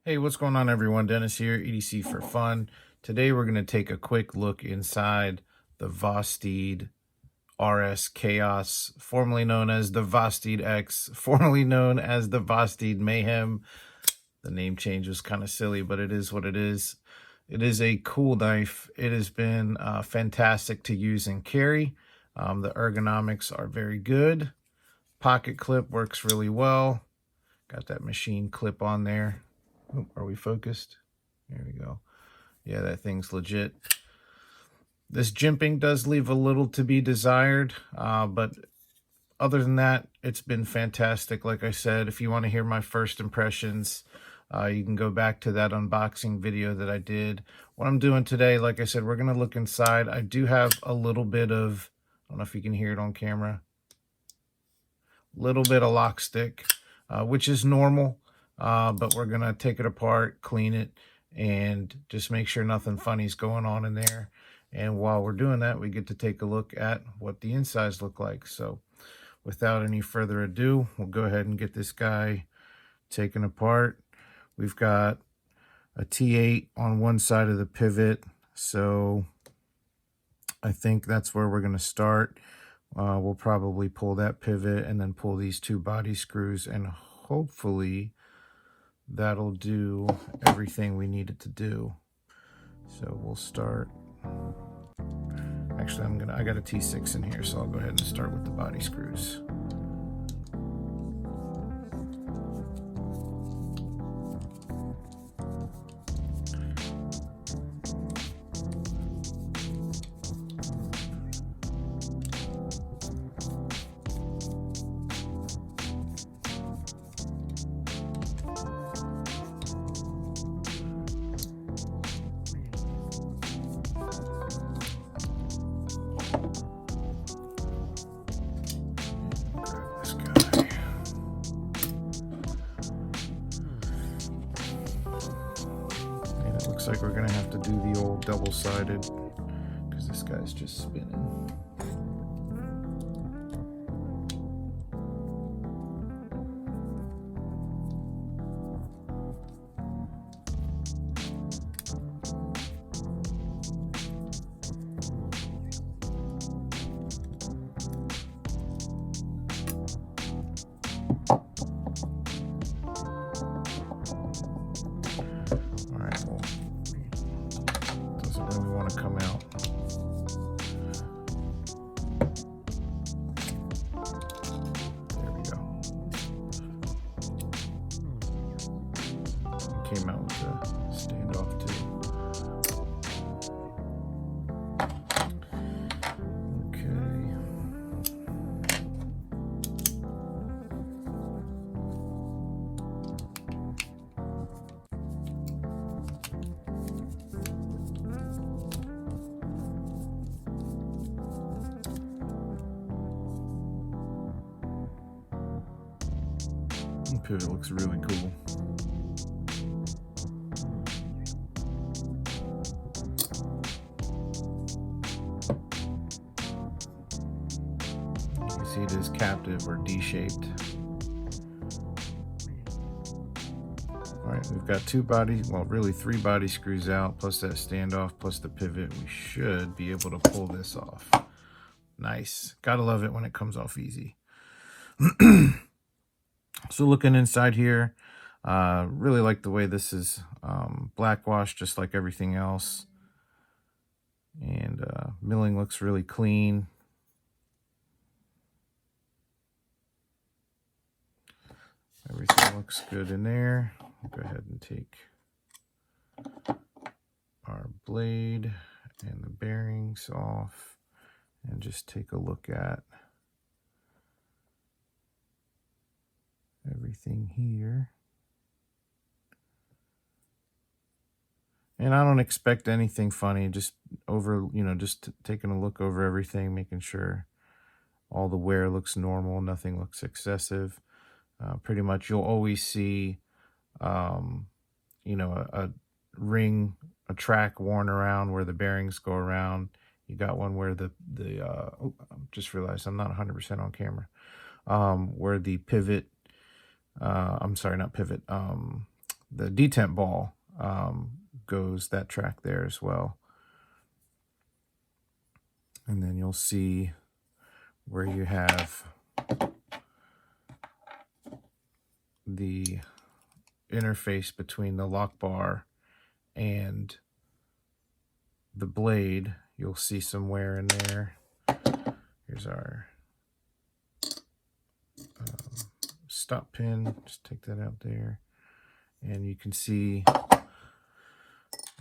Hey, what's going on everyone? Dennis here, EDC for Fun. Today we're going to take a quick look inside the Vosteed RSKaos, formerly known as the Vosteed X, formerly known as the Vosteed Mayhem. The name change was kind of silly, but it is what it is. It is a cool knife. It has been fantastic to use and carry. The ergonomics are very good. Pocket clip works really well. Got that machine clip on there. Oh, are we focused? There we go. Yeah, that thing's legit. This jimping does leave a little to be desired, but other than that, it's been fantastic. Like I said, if you want to hear my first impressions, you can go back to that unboxing video that I did. What I'm doing today, like I said, we're going to look inside. I do have a little bit of, I don't know if you can hear it on camera, little bit of lock stick, which is normal. But we're going to take it apart, clean it, and just make sure nothing funny's going on in there. And while we're doing that, we get to take a look at what the insides look like. So without any further ado, we'll go ahead and get this guy taken apart. We've got a T8 on one side of the pivot. So I think that's where we're going to start. We'll probably pull that pivot and then pull these two body screws, and hopefully that'll do everything we need it to do. So we'll start. Actually, I got a T6 in here, so I'll go ahead and start with the body screws. Looks like we're gonna have to do the old double-sided because this guy's just spinning. Come out. There we go. Came out with the standoff too. Pivot looks really cool. You can see it is captive or D-shaped. All right, we've got really three body screws out, plus that standoff, plus the pivot. We should be able to pull this off. Nice. Gotta love it when it comes off easy. So looking inside here, really like the way this is black washed, just like everything else. And milling looks really clean. Everything looks good in there. I'll go ahead and take our blade and the bearings off and just take a look at everything here. And I don't expect anything funny, just taking a look over everything, making sure all the wear looks normal, nothing looks excessive. Pretty much you'll always see a ring, a track worn around where the bearings go around. You got one where oh, I just realized I'm not 100% on camera. Where the pivot, I'm sorry, not pivot, the detent ball goes that track there as well. And then you'll see where you have the interface between the lock bar and the blade. You'll see some wear in there. Here's our stop pin. Just take that out there. And you can see,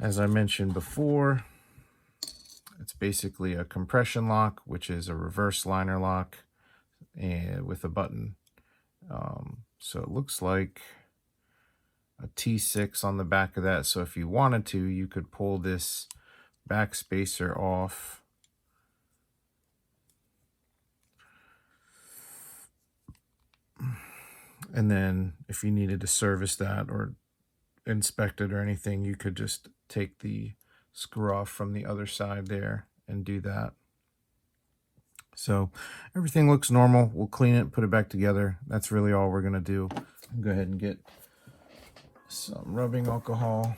as I mentioned before, it's basically a compression lock, which is a reverse liner lock and with a button. So it looks like a T6 on the back of that. So if you wanted to, you could pull this back spacer off. And then if you needed to service that or inspect it or anything, you could just take the screw off from the other side there and do that. So everything looks normal. We'll clean it, put it back together. That's really all we're going to do. I'll go ahead and get some rubbing alcohol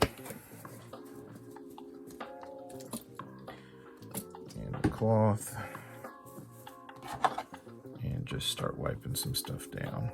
and a cloth and just start wiping some stuff down.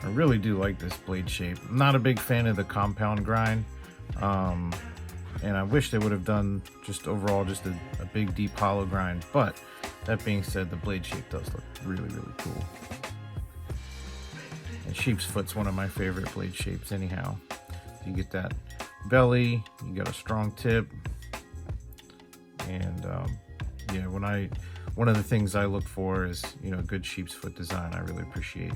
I really do like this blade shape. I'm not a big fan of the compound grind, and I wish they would have done just overall just a big deep hollow grind, but that being said, the blade shape does look really, really cool. And sheep's foot's one of my favorite blade shapes anyhow. You get that belly, you got a strong tip, and yeah, one of the things I look for is, you know, good sheep's foot design. I really appreciate.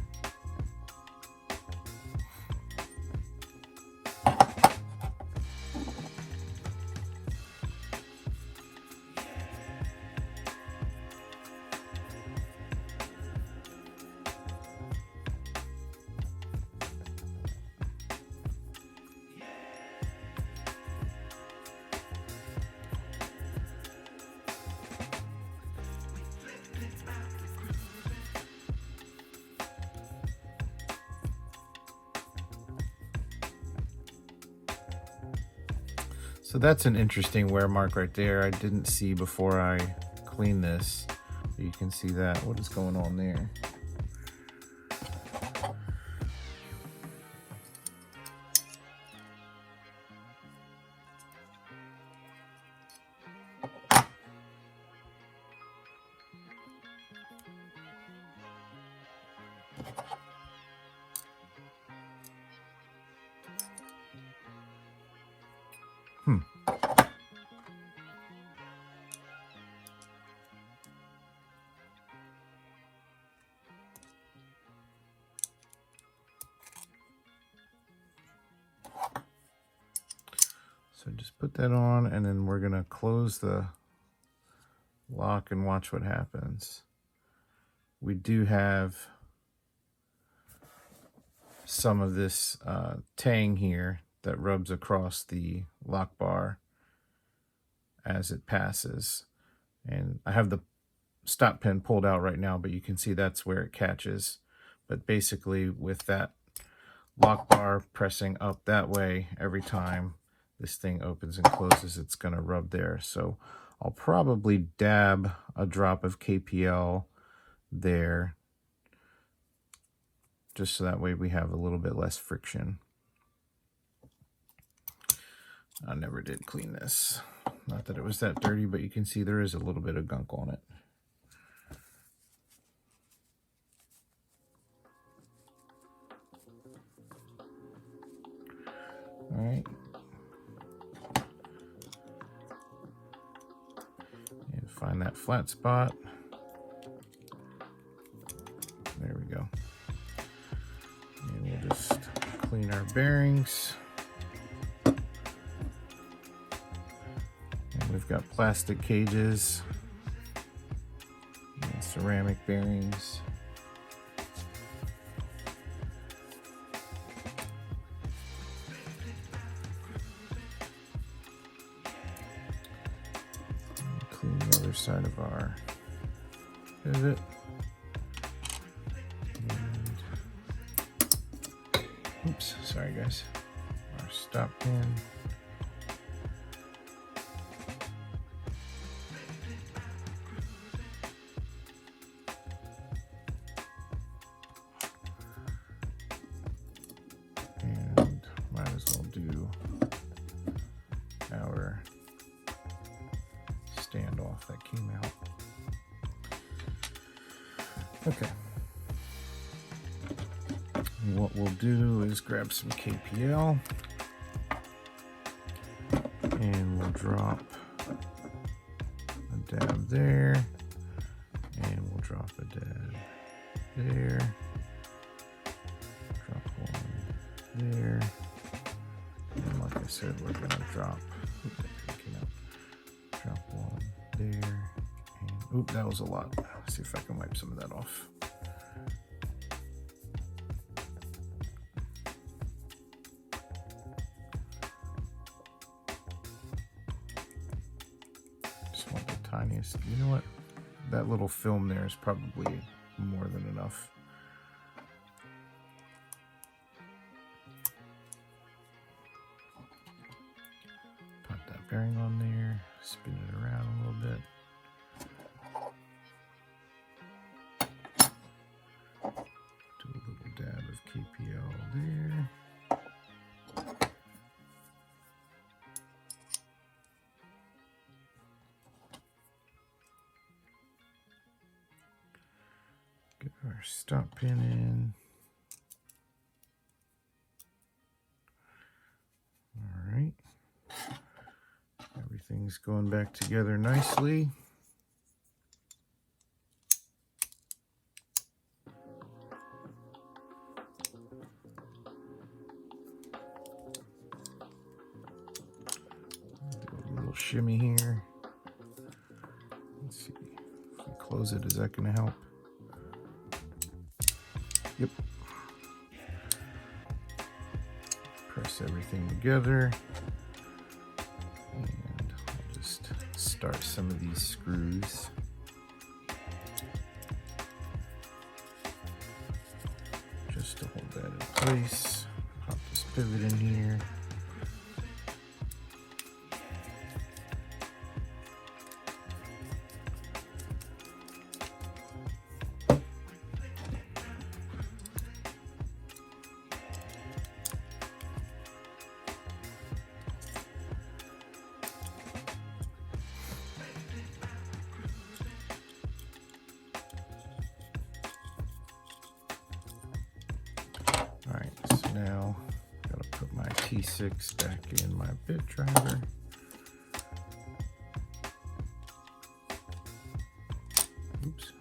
So that's an interesting wear mark right there. I didn't see before I cleaned this. You can see that. What is going on there? So just put that on, and then we're gonna close the lock and watch what happens. We do have some of this tang here that rubs across the lock bar as it passes. And I have the stop pin pulled out right now, but you can see that's where it catches. But basically with that lock bar pressing up that way every time this thing opens and closes, it's going to rub there. So I'll probably dab a drop of KPL there, just so that way we have a little bit less friction. I never did clean this. Not that it was that dirty, but you can see there is a little bit of gunk on it. All right. And find that flat spot. There we go. And we'll just clean our bearings. We've got plastic cages and ceramic bearings. Clean the other side of our pivot. And, oops, sorry guys. Our stop pin. And might as well do our standoff that came out. Okay. And what we'll do is grab some KPL and we'll drop a dab there, and we'll drop a dab there, drop one there, and like I said, we're gonna drop one there, and oop, that was a lot. Let's see if I can wipe some of that off. Just want the tiniest. You know what? That little film there is probably more than enough. Pop that bearing on there, spin it around a little bit. Do a little dab of KPL there. Get our stop pin in. All right. Everything's going back together nicely. Do a little shimmy here. Let's see. If we close it, is that going to help? Yep. Press everything together. And I'll just start some of these screws. Just to hold that in place. Pop this pivot in here. Now, gotta put my T6 back in my bit driver. Oops.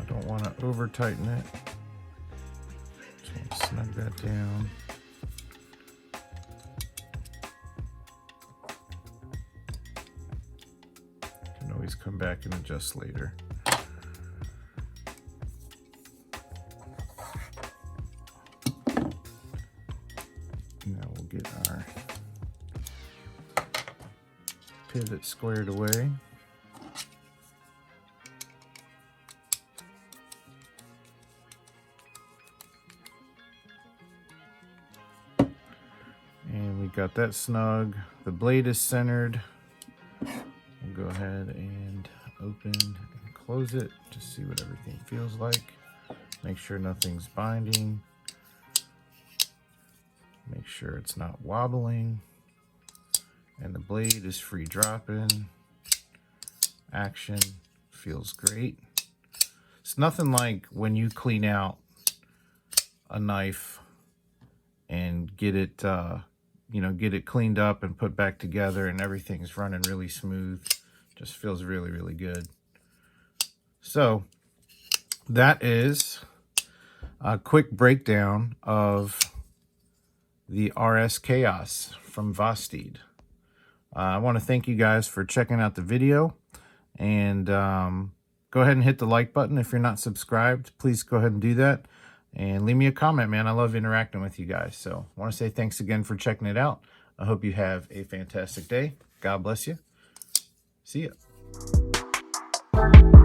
Don't want to over tighten it. Just want to snug that down. Can always come back and adjust later. Now we'll get our pivot squared away. And we got that snug. The blade is centered. We'll go ahead and open and close it to see what everything feels like. Make sure nothing's binding. Make sure it's not wobbling. And the blade is free dropping. Action feels great. It's nothing like when you clean out a knife and get it you know, get it cleaned up and put back together, and everything's running really smooth. Just feels really, really good. So that is a quick breakdown of the RSKaos from Vosteed. I want to thank you guys for checking out the video, and go ahead and hit the like button. If you're not subscribed, please go ahead and do that, and leave me a comment, man. I love interacting with you guys. So I want to say thanks again for checking it out. I hope you have a fantastic day. God bless you. See ya.